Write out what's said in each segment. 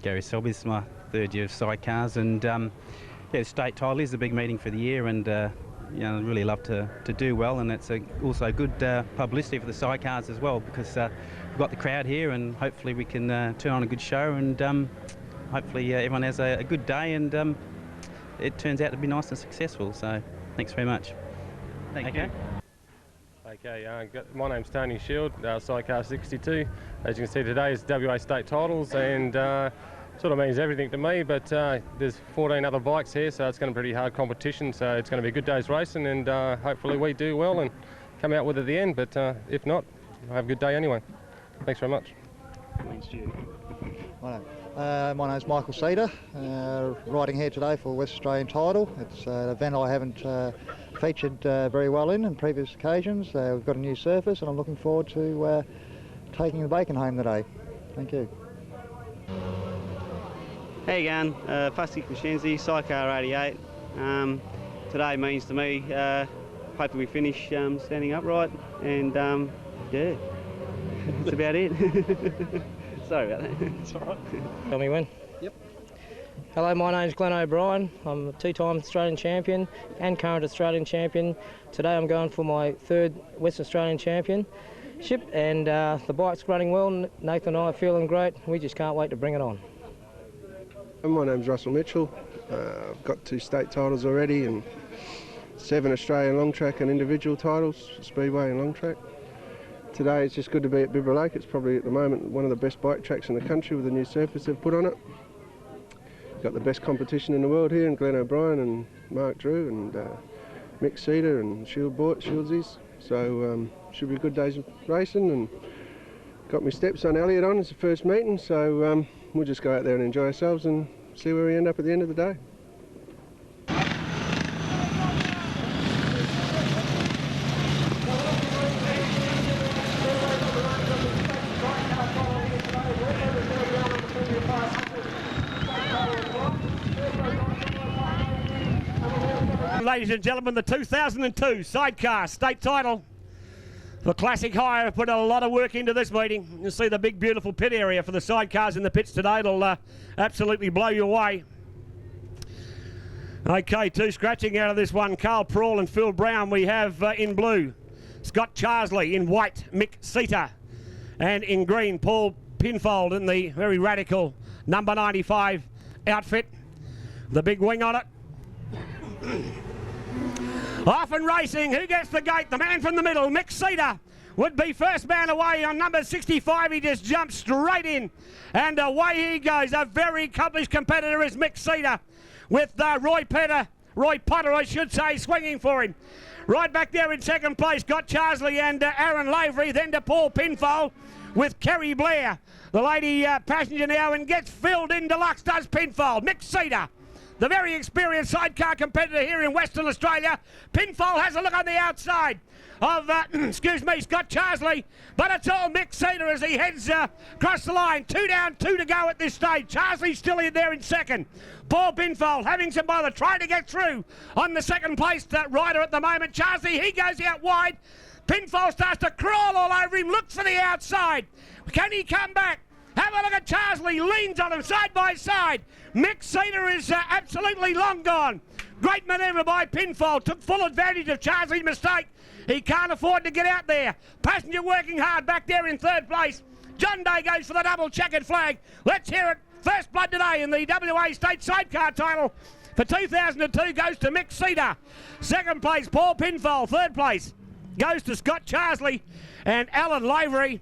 Gary Selby. This is my third year of sidecars, and yeah, the state title is the big meeting for the year, and you know, really love to do well, and it's also good publicity for the sidecars as well, because we've got the crowd here, and hopefully we can turn on a good show, and hopefully everyone has a good day, and it turns out to be nice and successful. So thanks very much. Thank you. Okay, my name's Tony Shield, Sidecar 62. As you can see, today is WA state titles, and sort of means everything to me, but there's 14 other bikes here, so it's going to be pretty hard competition, so it's going to be a good day's racing, and hopefully we do well and come out with it at the end, but if not, I'll have a good day anyway. Thanks very much. My name's Michael Cedar, riding here today for West Australian title. It's an event I haven't featured very well in previous occasions. We've got a new surface, and I'm looking forward to taking the bacon home today. Thank you. How you going? Fusty Crescenzi, Sidecar 88. Today means to me, hoping we finish standing upright, and yeah, that's about it. Sorry about that. It's all right. Tell me when. Yep. Hello, my name's Glenn O'Brien. I'm a two-time Australian champion and current Australian champion. Today I'm going for my third West Australian championship, and the bike's running well. Nathan and I are feeling great. We just can't wait to bring it on. My name's Russell Mitchell. I've got 2 state titles already and 7 Australian long track and individual titles, Speedway and long track. Today it's just good to be at Bibra Lake. It's probably at the moment one of the best bike tracks in the country with the new surface they've put on it. Got the best competition in the world here, and Glenn O'Brien and Mark Drew and Mick Cedar and Shieldsies. So should be a good day's racing, and got my stepson Elliot on. It's the first meeting, so we'll just go out there and enjoy ourselves and see where we end up at the end of the day. Ladies and gentlemen, the 2002 Sidecar state title for Classic Hire. Put a lot of work into this meeting. You'll see the big beautiful pit area for the sidecars in the pits today. It'll absolutely blow you away. Okay, 2 scratching out of this one. Carl Prawl and Phil Brown we have in blue. Scott Charsley in white, Mick Cedar. And in green, Paul Pinfold in the very radical number 95 outfit. The big wing on it. Off and racing, who gets the gate? The man from the middle, Mick Cedar, would be first man away on number 65. He just jumps straight in, and away he goes. A very accomplished competitor is Mick Cedar, with Roy Potter, I should say, swinging for him. Right back there in second place, got Charsley and Aaron Lavery, then to Paul Pinfold with Kerry Blair. The lady passenger now, and gets filled in deluxe, does Pinfold. Mick Cedar, the very experienced sidecar competitor here in Western Australia. Pinfold has a look on the outside of, Scott Charsley, but it's all Mick Cedar as he heads across the line. 2 down, 2 to go at this stage. Charsley's still in there in second. Paul Pinfold having some bother, trying to get through on the second place rider at the moment. Charsley, he goes out wide. Pinfold starts to crawl all over him, looks for the outside. Can he come back? Have a look at Charsley, leans on him side by side. Mick Cedar is absolutely long gone. Great manoeuvre by Pinfold, took full advantage of Charsley's mistake. He can't afford to get out there. Passenger working hard back there in third place. John Day goes for the double checkered flag. Let's hear it. First blood today in the WA State Sidecar title for 2002 goes to Mick Cedar. Second place, Paul Pinfold. Third place goes to Scott Charsley and Alan Lavery.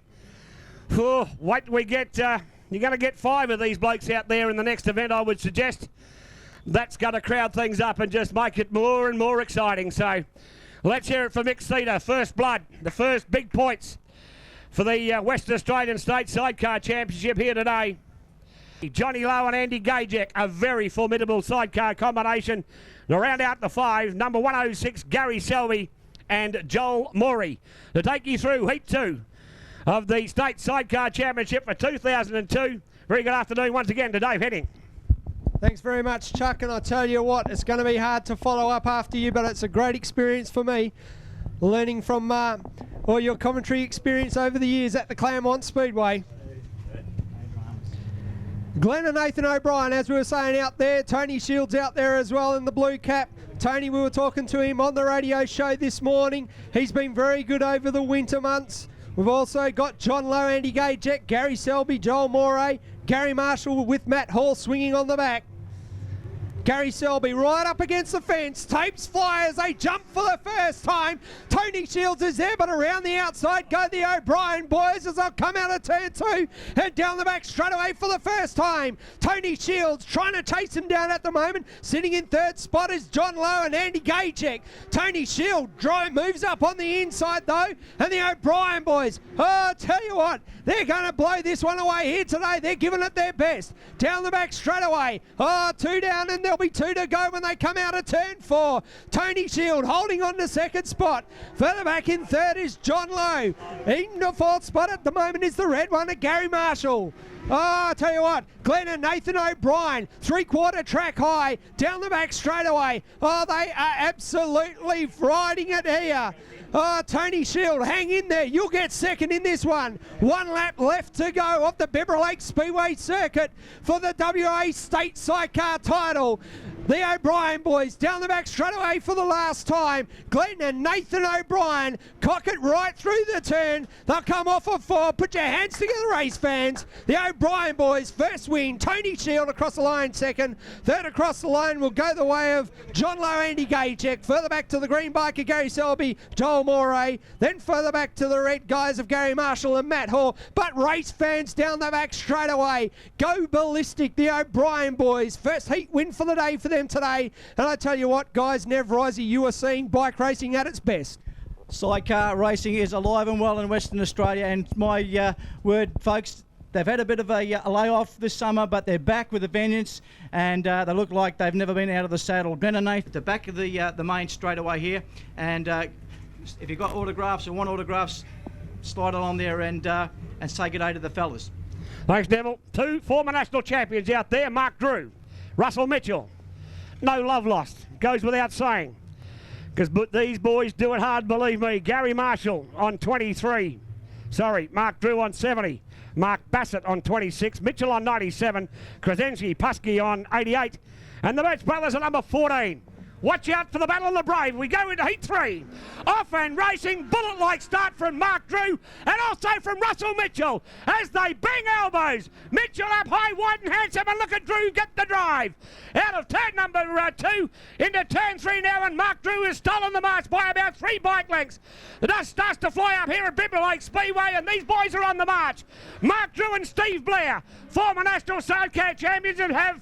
Oh, wait till we get, you're going to get 5 of these blokes out there in the next event, I would suggest. That's going to crowd things up and just make it more and more exciting. So let's hear it for Mick Cedar. First blood, the first big points for the Western Australian State Sidecar Championship here today. Johnny Lowe and Andy Gajek, a very formidable sidecar combination. To round out the 5, number 106, Gary Selby and Joel Morey. To take you through Heat 2 of the State Sidecar Championship for 2002. Very good afternoon once again to Dave Henning. Thanks very much, Chuck, and I tell you what, it's going to be hard to follow up after you, but it's a great experience for me, learning from all your commentary experience over the years at the Claremont Speedway. Glenn and Nathan O'Brien, as we were saying out there. Tony Shields out there as well in the blue cap. Tony, we were talking to him on the radio show this morning. He's been very good over the winter months. We've also got John Lowe, Andy Gajek, Gary Selby, Joel Moray, Gary Marshall with Matt Hall swinging on the back. Gary Selby right up against the fence, tapes fly as they jump for the first time. Tony Shields is there, but around the outside go the O'Brien boys as they'll come out of turn 2 and down the back straight away for the first time. Tony Shields trying to chase him down at the moment. Sitting in third spot is John Lowe and Andy Gajek. Tony Shields moves up on the inside though, and the O'Brien boys, oh, tell you what, they're going to blow this one away here today. They're giving it their best. Down the back straight away. Oh, 2 down and there'll be 2 to go when they come out of turn 4. Tony Shield holding on to second spot. Further back in third is John Lowe. In the fourth spot at the moment is the red one at Gary Marshall. Oh, I tell you what, Glenn and Nathan O'Brien, 3/4 track high, down the back straight away. Oh, they are absolutely riding it here. Oh, Tony Shield, hang in there. You'll get second in this one. 1 lap left to go of the Beaver Lake Speedway circuit for the WA State Sidecar title. The O'Brien boys down the back straight away for the last time. Glenn and Nathan O'Brien cock it right through the turn. They'll come off of 4. Put your hands together, race fans. The O'Brien boys first win. Tony Shield across the line second. Third across the line will go the way of John Lowe, Andy Gajek. Further back to the green bike of Gary Selby, Joel Moray. Then further back to the red guys of Gary Marshall and Matt Hall. But race fans down the back straight away. Go ballistic, the O'Brien boys. First heat win for the day for them today. And I tell you what, guys, Nev Risey, you are seeing bike racing at its best. Sidecar racing is alive and well in Western Australia, and my word, folks, they've had a bit of a layoff this summer, but they're back with a vengeance, and they look like they've never been out of the saddle. Glenn and Nate, the back of the main straight away here, and if you've got autographs or want autographs, slide along there and say good day to the fellas. Thanks, Neville. 2 former national champions out there, Mark Drew, Russell Mitchell. No love lost, goes without saying, because these boys do it hard, believe me. Gary Marshall on 23. Sorry, Mark Drew on 70. Mark Bassett on 26. Mitchell on 97. Krasinski, Pusky on 88. And the Birch brothers are number 14. Watch out for the Battle of the Brave. We go into heat 3. Off and racing, bullet-like start from Mark Drew and also from Russell Mitchell as they bang elbows. Mitchell up high, wide and handsome, and look at Drew get the drive. Out of turn number 2 into turn 3 now, and Mark Drew has stolen the march by about 3 bike lengths. The dust starts to fly up here at Beaver Lake Speedway, and these boys are on the march. Mark Drew and Steve Blair, former national sidecar champions, and have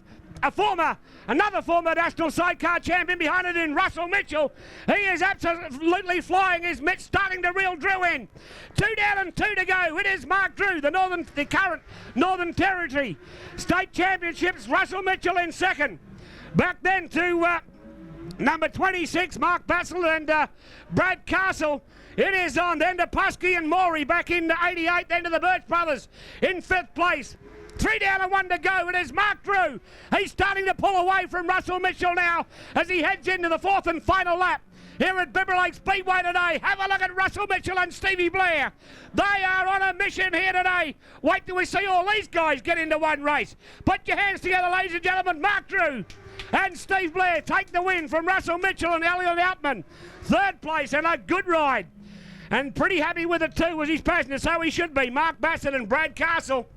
another former national sidecar champion behind it in Russell Mitchell. He is absolutely flying. Is Mitch starting to reel Drew in? 2 down and 2 to go. It is Mark Drew, the current Northern Territory State Championships. Russell Mitchell in second. Back then to number 26, Mark Bassel and Brad Castle. It is on then to Pusky and Morey back into 88, then to the Birch brothers in 5th place. 3 down and 1 to go. It is Mark Drew. He's starting to pull away from Russell Mitchell now as he heads into the 4th and final lap here at Beaver Lake Speedway today. Have a look at Russell Mitchell and Stevie Blair. They are on a mission here today. Wait till we see all these guys get into one race. Put your hands together, ladies and gentlemen. Mark Drew and Steve Blair take the win from Russell Mitchell and Elliot Outman. 3rd place and a good ride. And pretty happy with it too, was his passenger, so he should be. Mark Bassett and Brad Castle.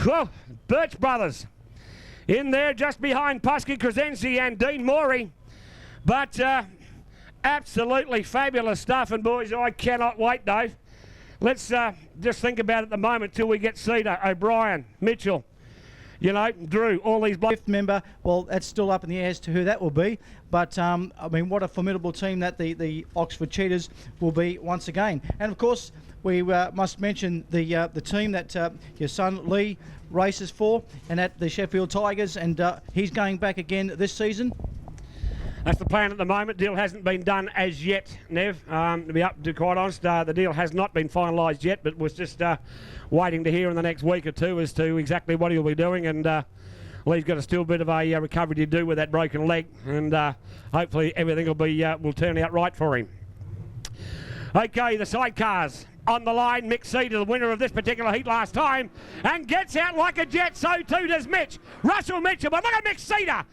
Whew, Birch brothers in there just behind Pusky, Krasinski and Dean Morey. But absolutely fabulous stuff, and boys, I cannot wait, Dave. Let's just think about it at the moment till we get Cedar, O'Brien, Mitchell, you know, Drew, all these blokes. 5th member, well, that's still up in the air as to who that will be. But, I mean, what a formidable team that the Oxford Cheetahs will be once again. And, of course, we must mention the team that your son Lee races for, and at the Sheffield Tigers, and he's going back again this season. That's the plan at the moment. Deal hasn't been done as yet, Nev. To be up to quite honest, the deal has not been finalised yet, but was just waiting to hear in the next week or two as to exactly what he'll be doing. And Lee's got a still bit of a recovery to do with that broken leg, and hopefully everything will turn out right for him. Okay, the sidecars. on the line. Mick Cedar, the winner of this particular heat last time, and gets out like a jet. So too does Mitch. Russell Mitchell, but look at Mick Cedar.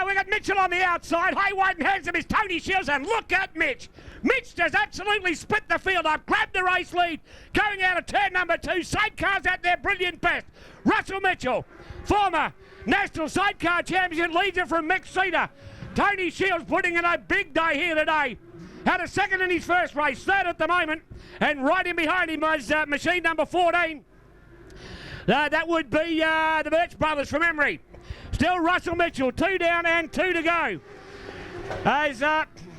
We got Mitchell on the outside. Hey, white and handsome is Tony Shields, and look at Mitch. Mitch just absolutely split the field up, grabbed the race lead, going out of turn number 2. Sidecar's at their brilliant best. Russell Mitchell, former National Sidecar Champion, leads it from Mick Cedar. Tony Shields putting in a big day here today. Had a second in his first race, third at the moment, and right in behind him was machine number 14. That would be the Birch brothers from Emery. Still Russell Mitchell, 2 down and 2 to go. As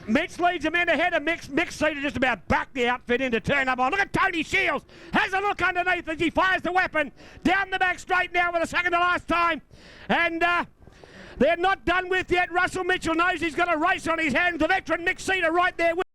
Mitch leads him in ahead of Mick Cedar, just about backed the outfit into turn number 1. Look at Tony Shields. Has a look underneath as he fires the weapon. Down the back straight now with a second to last time. And they're not done with yet. Russell Mitchell knows he's got a race on his hands. The veteran Mick Cedar right there with